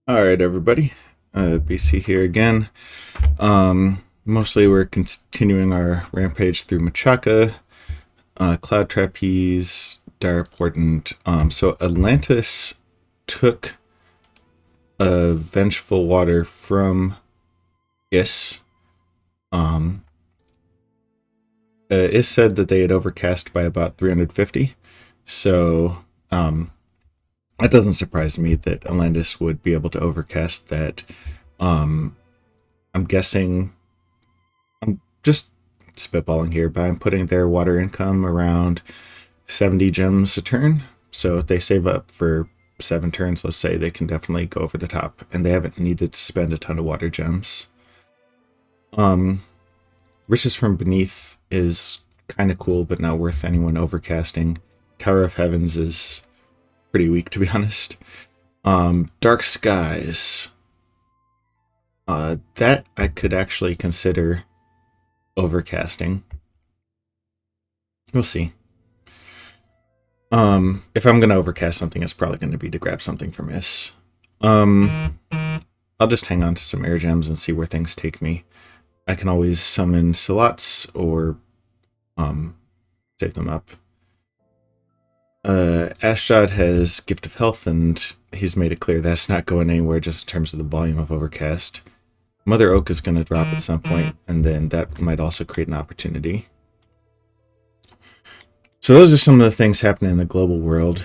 All right, everybody. BC here again. Mostly we're continuing our rampage through Machaca, Cloud Trapeze, Dire Portent. So Atlantis took a Vengeful Water from Is. Um, Is said that they had overcast by about 350. So it doesn't surprise me that Atlantis would be able to overcast that. Um, I'm guessing, I'm just spitballing here, but I'm putting their water income around 70 gems a turn. So if they save up for 7 turns, let's say, they can definitely go over the top, and they haven't needed to spend a ton of water gems. Um, Riches from Beneath is kind of cool, but not worth anyone overcasting. Tower of Heavens is pretty weak, to be honest. Dark Skies. That I could actually consider overcasting. We'll see. If I'm gonna overcast something, it's probably gonna be to grab something from Is. I'll just hang on to some air gems and see where things take me. I can always summon slots or save them up. Ashad has Gift of Health, and he's made it clear that's not going anywhere just in terms of the volume of overcast. Mother Oak is going to drop at some point, and then that might also create an opportunity. So those are some of the things happening in the global world.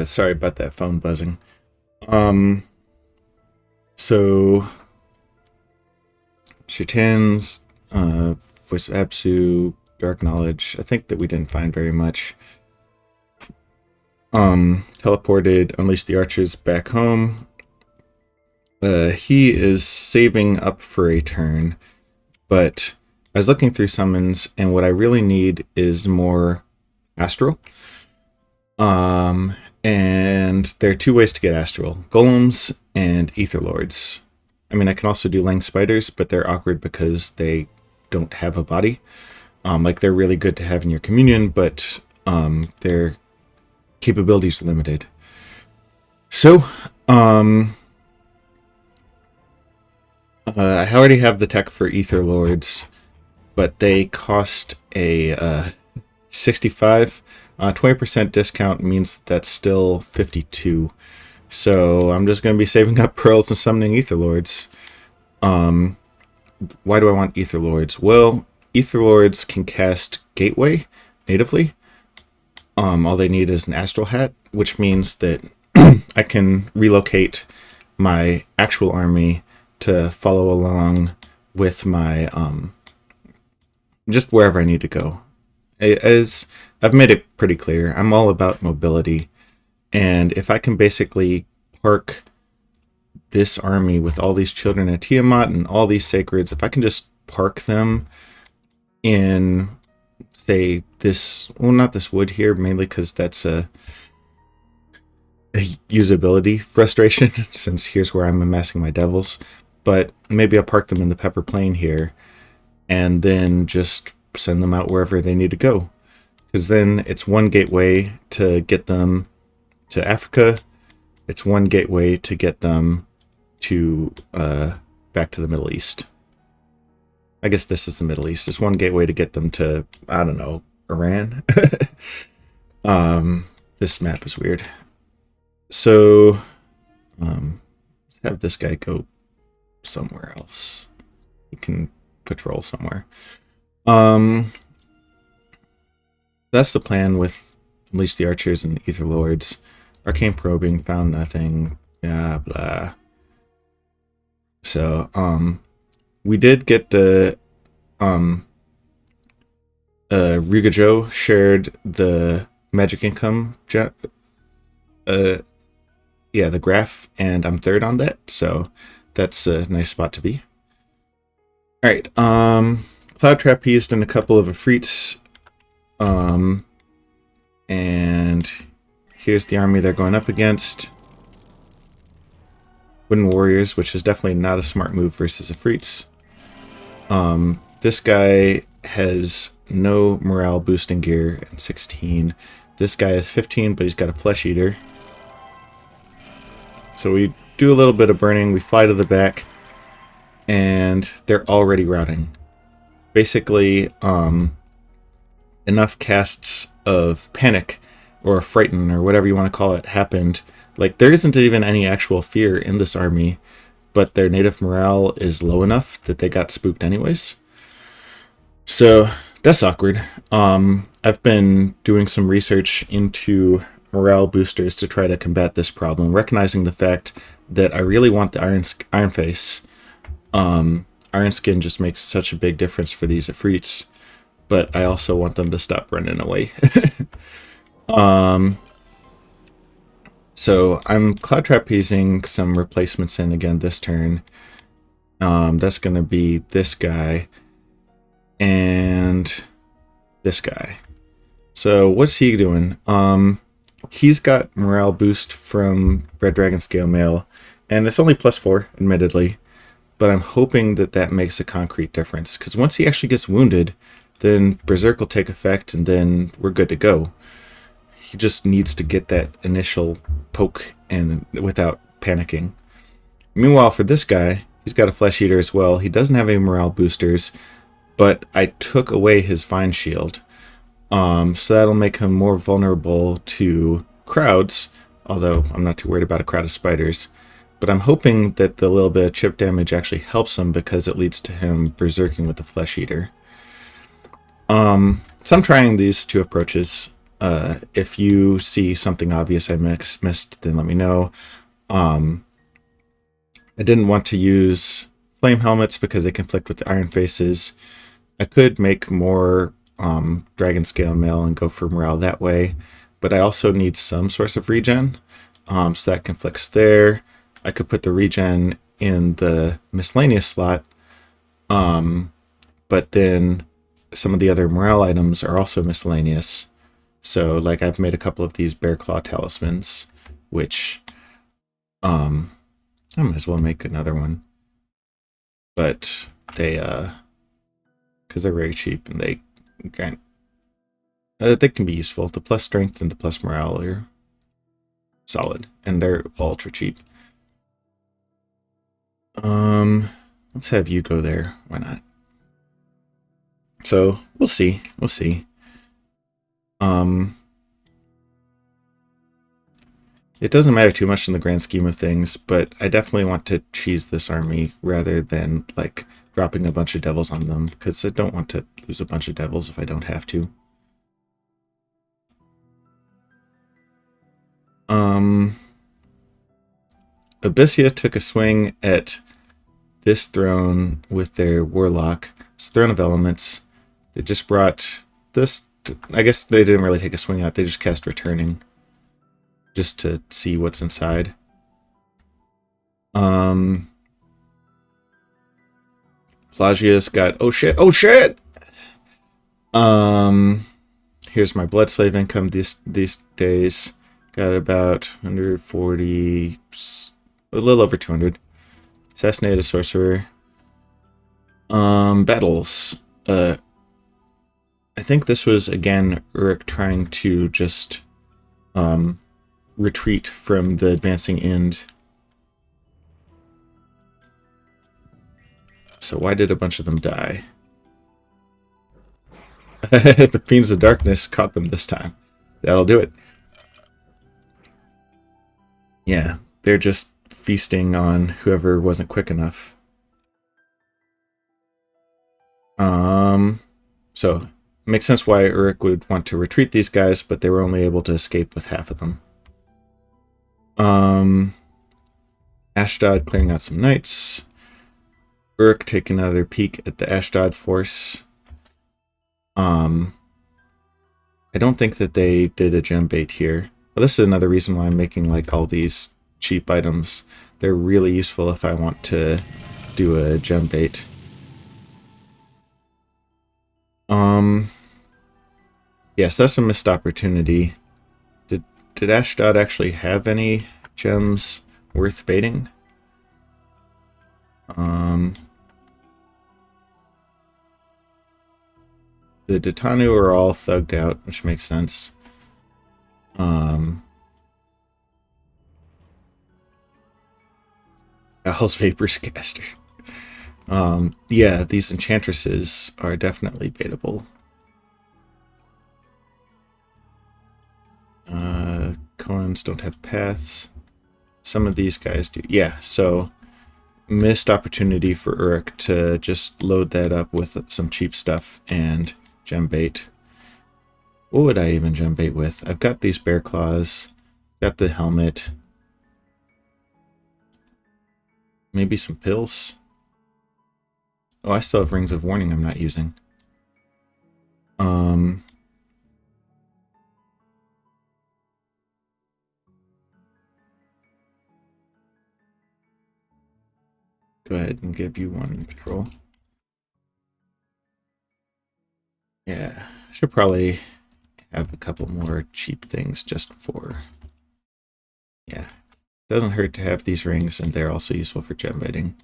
Sorry about that phone buzzing. So Shaitan's, Voice of Absu, Dark Knowledge. I think that we didn't find very much. Teleported, Unleash the Archers back home. He is saving up for a turn, but I was looking through summons, and what I really need is more Astral. And there are two ways to get Astral: Golems and Ether Lords. I mean, I can also do Lang Spiders, but they're awkward because they don't have a body. Like, they're really good to have in your communion, but their capabilities are limited. So, I already have the tech for Ether Lords, but they cost a 65. 20% discount means that's still 52. So I'm just going to be saving up pearls and summoning Ether Lords. Why do I want Ether Lords? Well, Ether Lords can cast Gateway natively. All they need is an Astral Hat, which means that I can relocate my actual army to follow along with my just wherever I need to go. As I've made it pretty clear, I'm all about mobility, and if I can basically park this army with all these children of Tiamat and all these sacreds, if I can just park them in, say, this, well, not this wood here, mainly because that's a usability frustration, since here's where I'm amassing my devils, but maybe I'll park them in the Pepper Plain here, and then just send them out wherever they need to go. Because then it's one gateway to get them to Africa. It's one gateway to get them to back to the Middle East. I guess this is the Middle East. It's one gateway to get them to, I don't know, Iran. This map is weird. So let's have this guy go somewhere else. He can patrol somewhere. That's the plan with Unleash the Archers and Ether Lords. Arcane Probing, found nothing. Blah, blah. So, we did get the, Ryuga Joe shared the magic income, the graph, and I'm third on that, so that's a nice spot to be. Alright, Cloud Trapezed and a couple of Afrits. And here's the army they're going up against. Wooden Warriors, which is definitely not a smart move versus Afrits. This guy has no morale boosting gear and 16. This guy is 15, but he's got a Flesh Eater. So we do a little bit of burning, we fly to the back, and they're already routing. Basically, enough casts of panic or frighten or whatever you want to call it happened. Like, there isn't even any actual fear in this army, but their native morale is low enough that they got spooked anyways. So that's awkward. I've been doing some research into morale boosters to try to combat this problem, recognizing the fact that I really want the Iron Face. Iron Skin just makes such a big difference for these Ifrits, but I also want them to stop running away. So I'm Cloud Trapezing some replacements in again this turn. That's going to be this guy and this guy. So what's he doing? He's got morale boost from Red Dragon Scale Mail, and it's only +4, admittedly, but I'm hoping that that makes a concrete difference, because once he actually gets wounded, then Berserk will take effect, and then we're good to go. He just needs to get that initial poke and without panicking. Meanwhile, for this guy, he's got a Flesh Eater as well. He doesn't have any morale boosters, but I took away his Vine Shield. So that'll make him more vulnerable to crowds, although I'm not too worried about a crowd of spiders. But I'm hoping that the little bit of chip damage actually helps him, because it leads to him berserking with the Flesh Eater. So I'm trying these two approaches. If you see something obvious I missed, then let me know. I didn't want to use flame helmets because they conflict with the Iron Faces. I could make more Dragon Scale Mail and go for morale that way, but I also need some source of regen, so that conflicts there. I could put the regen in the miscellaneous slot, but then some of the other morale items are also miscellaneous. So, like, I've made a couple of these Bear Claw Talismans, which I might as well make another one. But they, because they're very cheap and they can be useful. The plus strength and the plus morale are solid, and they're ultra cheap. Let's have you go there. Why not? So we'll see. We'll see. It doesn't matter too much in the grand scheme of things, but I definitely want to cheese this army rather than like dropping a bunch of devils on them, because I don't want to lose a bunch of devils if I don't have to. Abyssia took a swing at this throne with their Warlock. It's Throne of Elements. They just brought this. I guess they didn't really take a swing at it. They just cast Returning, just to see what's inside. Plagia's got oh shit. Here's my Blood Slave income these days. Got about 140, a little over 200. Assassinate a Sorcerer. Battles. I think this was again Uruk trying to just retreat from the advancing end. So why did a bunch of them die? The Fiends of Darkness caught them this time. That'll do it. Yeah, they're just feasting on whoever wasn't quick enough. So it makes sense why Uruk would want to retreat these guys, but they were only able to escape with half of them. Ashdod clearing out some knights. Uruk taking another peek at the Ashdod force. I don't think that they did a gem bait here. Well, this is another reason why I'm making like all these cheap items. They're really useful if I want to do a gem bait. Yes, that's a missed opportunity. Did Ashdod actually have any gems worth baiting? The Ditanu are all thugged out, which makes sense. Baal's Vapors Caster. Yeah, these enchantresses are definitely baitable. Coins don't have paths. Some of these guys do. Yeah, so missed opportunity for Uruk to just load that up with some cheap stuff and gem bait. What would I even gem bait with? I've got these bear claws, got the helmet, maybe some pills. Oh, I still have Rings of Warning I'm not using. Go ahead and give you one patrol. Yeah, should probably have a couple more cheap things just for... Yeah, doesn't hurt to have these rings, and they're also useful for gem baiting.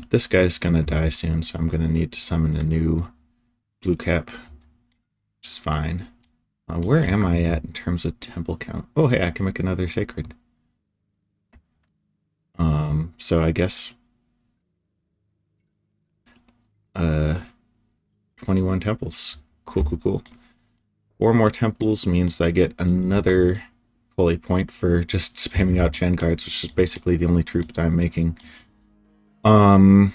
This guy's gonna die soon, so I'm gonna need to summon a new blue cap, which is fine. Where am I at in terms of temple count? Oh, hey, I can make another sacred. So I guess 21 temples. Cool, cool, cool. 4 more temples means I get another holy point for just spamming out gen cards, which is basically the only troop that I'm making. Am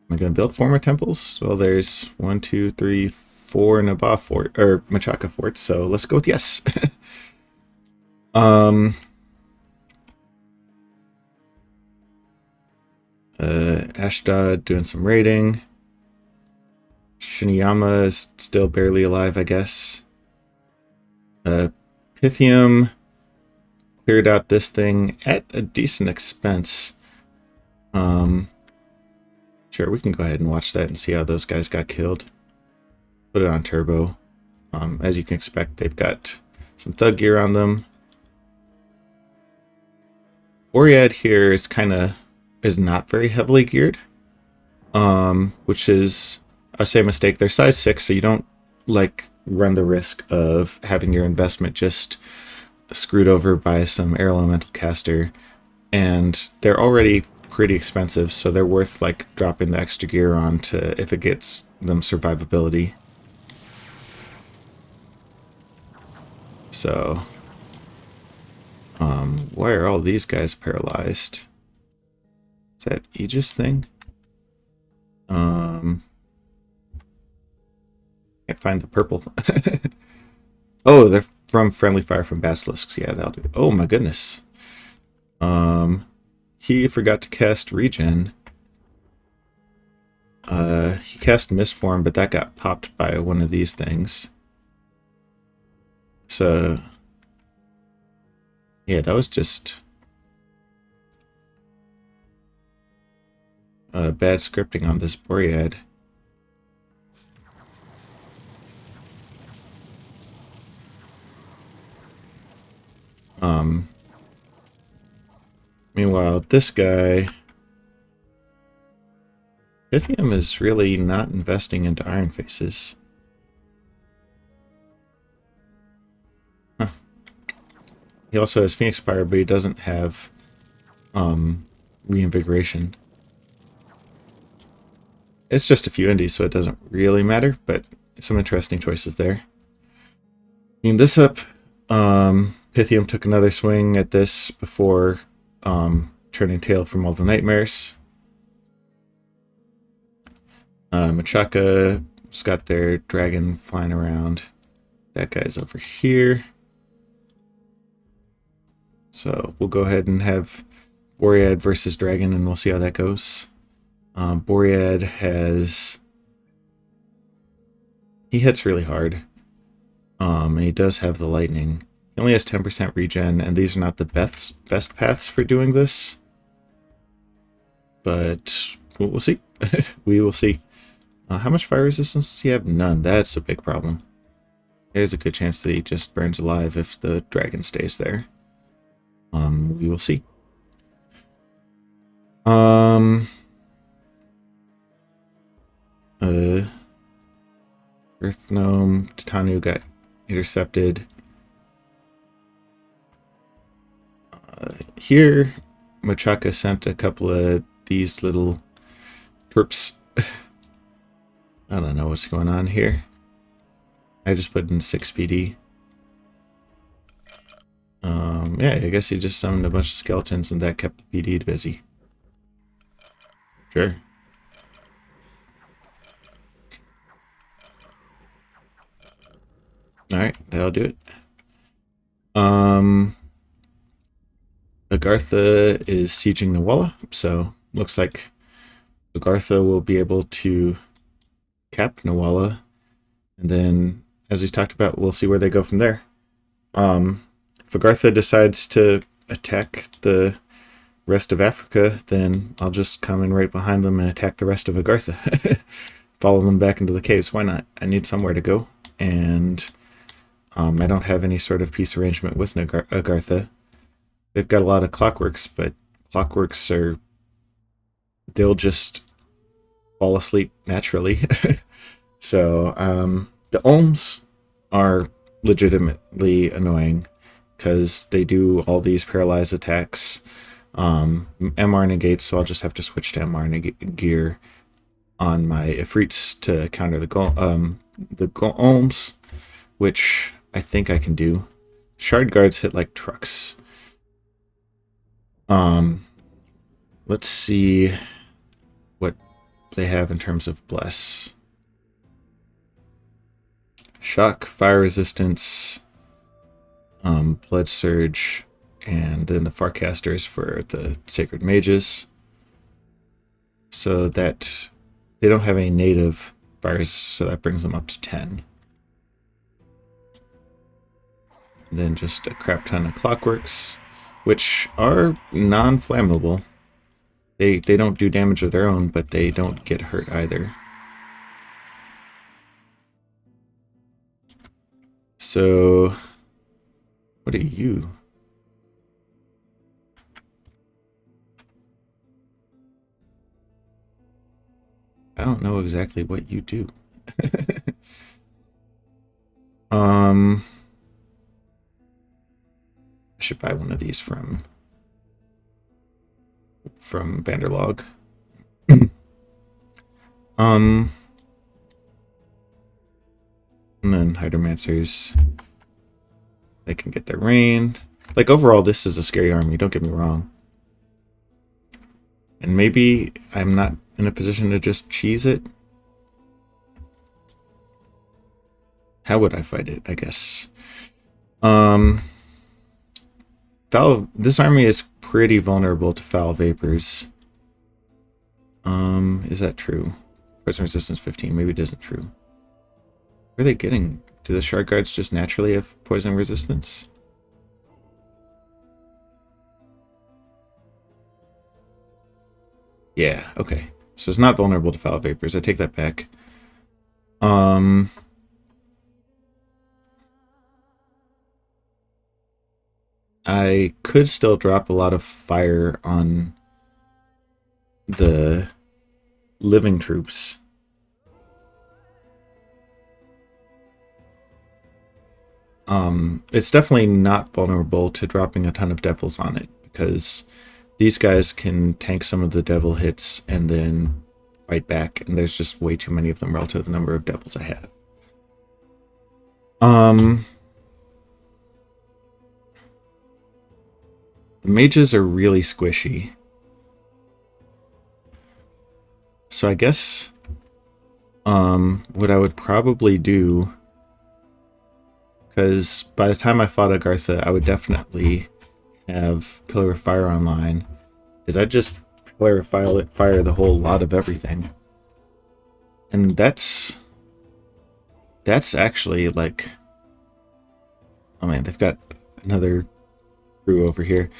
I gonna build 4 more temples? Well, there's 1, 2, 3, 4 Nabah fort or Machaka forts, so let's go with yes. Ashdod doing some raiding. Shiniyama is still barely alive, I guess. Pythium cleared out this thing at a decent expense. Sure, we can go ahead and watch that and see how those guys got killed. Put it on turbo. As you can expect, they've got some thug gear on them. Boread here is not very heavily geared, which is, I say, a mistake. They're size 6, so you don't run the risk of having your investment just screwed over by some air elemental caster, and they're already pretty expensive, so they're worth dropping the extra gear on to if it gets them survivability. So why are all these guys paralyzed? Is that Aegis thing? Can't find the purple. Oh, they're from Friendly Fire from Basilisks. Yeah, that'll do. Oh my goodness. He forgot to cast Regen. He cast Mistform, but that got popped by one of these things. So, yeah, that was just bad scripting on this Boread. Meanwhile, this guy, Pythium is really not investing into Iron Faces. Huh. He also has Phoenix Fire, but he doesn't have Reinvigoration. It's just a few indies, so it doesn't really matter, but some interesting choices there. Clean this up. Pythium took another swing at this before turning tail from all the nightmares. Machaka's got their dragon flying around. That guy's over here. So we'll go ahead and have Boread versus dragon, and we'll see how that goes. Boread he hits really hard. And he does have the lightning. He only has 10% regen, and these are not the best paths for doing this. But we'll see. We will see. How much fire resistance does he have? None. That's a big problem. There's a good chance that he just burns alive if the dragon stays there. We will see. Earth Gnome, Titanu got intercepted. Here, Machaka sent a couple of these little perps. I don't know what's going on here. I just put in 6 PD. Yeah, I guess he just summoned a bunch of skeletons and that kept the PD busy. Sure. Alright, that'll do it. Agartha is sieging Nawala, so looks like Agartha will be able to cap Nawala, and then, as we talked about, we'll see where they go from there. If Agartha decides to attack the rest of Africa, then I'll just come in right behind them and attack the rest of Agartha. Follow them back into the caves. Why not? I need somewhere to go, and I don't have any sort of peace arrangement with Agartha. They've got a lot of clockworks, but clockworks are... they'll just fall asleep naturally. So, the Olms are legitimately annoying because they do all these paralyzed attacks. MR negates, so I'll just have to switch to MR gear on my Ifrits to counter the Olms, which I think I can do. Shard guards hit like trucks. Let's see what they have in terms of bless. Shock, fire resistance, blood surge, and then the Farcasters for the sacred mages. So that they don't have any native fires, so that brings them up to 10. And then just a crap ton of clockworks, which are non-flammable. They don't do damage of their own, but they don't get hurt either. So, what are you? I don't know exactly what you do. I should buy one of these from Vanderlog. And then Hydromancers, they can get their rain. Like, overall, this is a scary army, don't get me wrong. And maybe I'm not in a position to just cheese it. How would I fight it, I guess? This army is pretty vulnerable to foul vapors. Is that true? Poison resistance 15, maybe it isn't true. Where are they getting? Do the shard guards just naturally have poison resistance? Yeah, okay. So it's not vulnerable to foul vapors. I take that back. I could still drop a lot of fire on the living troops. It's definitely not vulnerable to dropping a ton of devils on it, because these guys can tank some of the devil hits and then fight back, and there's just way too many of them relative to the number of devils I have. The mages are really squishy. So I guess what I would probably do, because by the time I fought Agartha, I would definitely have Pillar of Fire online, is I'd just Pillar of Fire the whole lot of everything. And that's actually like... oh man, they've got another crew over here.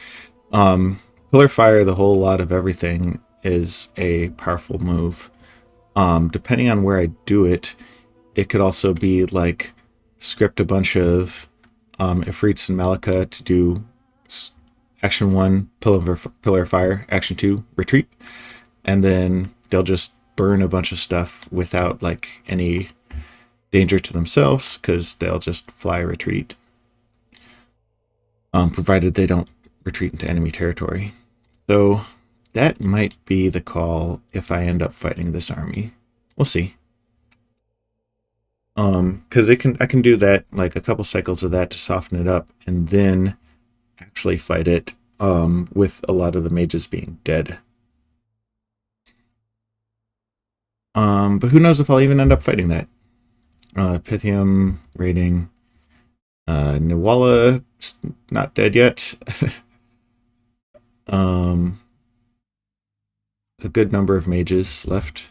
Pillar Fire the whole lot of everything is a powerful move. Depending on where I do it, it could also be like script a bunch of Ifrits and Malika to do action 1, Pillar of Fire, action 2, retreat, and then they'll just burn a bunch of stuff without like any danger to themselves, because they'll just fly retreat. Provided they don't retreat into enemy territory. So that might be the call if I end up fighting this army. We'll see. Because I can do that, like a couple cycles of that to soften it up, and then actually fight it with a lot of the mages being dead. But who knows if I'll even end up fighting that. Pythium raiding. Nuala not dead yet. A good number of mages left.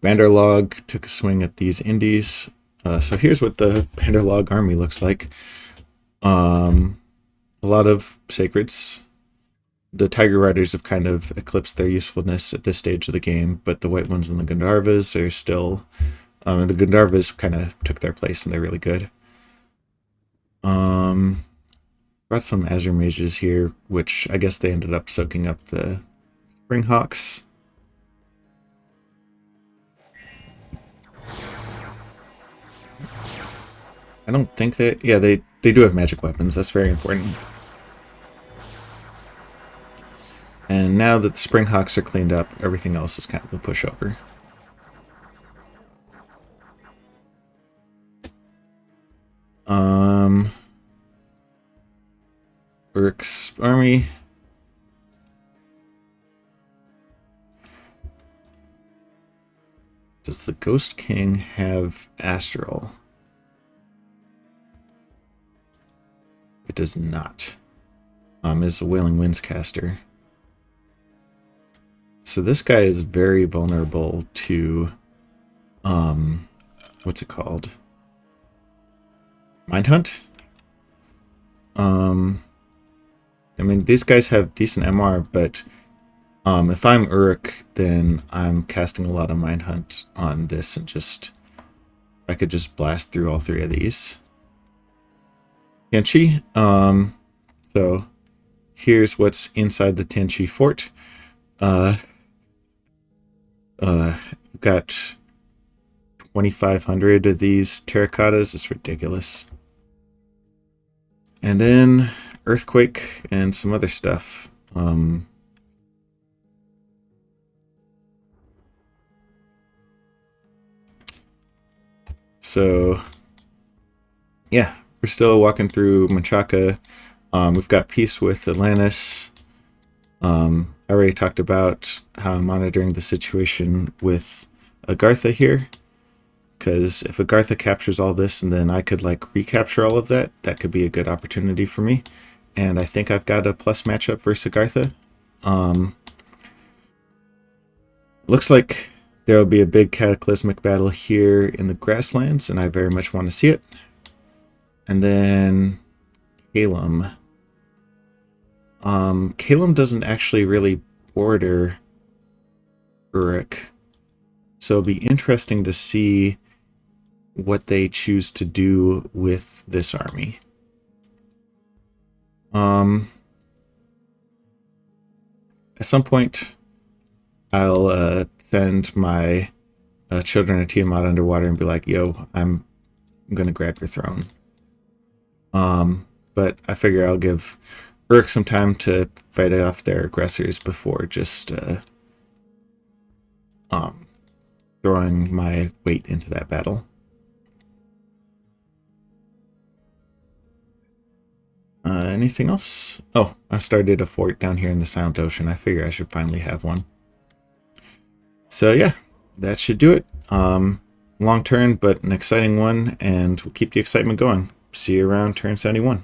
Banderlog took a swing at these indies. So here's what the Banderlog army looks like. A lot of sacreds. The Tiger Riders have kind of eclipsed their usefulness at this stage of the game, but the white ones and the Gandharvas are still... the Gandharvas kind of took their place and they're really good. Brought some Azure Mages here, which I guess they ended up soaking up the Springhawks. I don't think that... Yeah, they do have magic weapons. That's very important. And now that the Springhawks are cleaned up, everything else is kind of a pushover. Uruk's army. Does the Ghost King have Astral? It does not. Is a Wailing Winds caster. So this guy is very vulnerable to what's it called? Mindhunt? I mean, these guys have decent MR, but if I'm Uruk, then I'm casting a lot of Mindhunt on this and just... I could just blast through all three of these. Tianchi. So here's what's inside the Tianchi fort. We've got 2,500 of these terracottas. It's ridiculous. And then Earthquake and some other stuff. So, yeah, we're still walking through Menchaca. We've got peace with Atlantis. I already talked about how I'm monitoring the situation with Agartha here. Because if Agartha captures all this and then I could like recapture all of that, that could be a good opportunity for me. And I think I've got a plus matchup versus Agartha. Looks like there will be a big cataclysmic battle here in the grasslands, and I very much want to see it. And then Calum. Calum doesn't actually really border Uruk. So it'll be interesting to see what they choose to do with this army. At some point, I'll send my children of Tiamat underwater and be like, yo, I'm gonna grab your throne. But I figure I'll give Uruk some time to fight off their aggressors before just throwing my weight into that battle. Anything else? Oh, I started a fort down here in the Silent Ocean. I figure I should finally have one. So yeah, that should do it. Long turn, but an exciting one, and we'll keep the excitement going. See you around turn 71.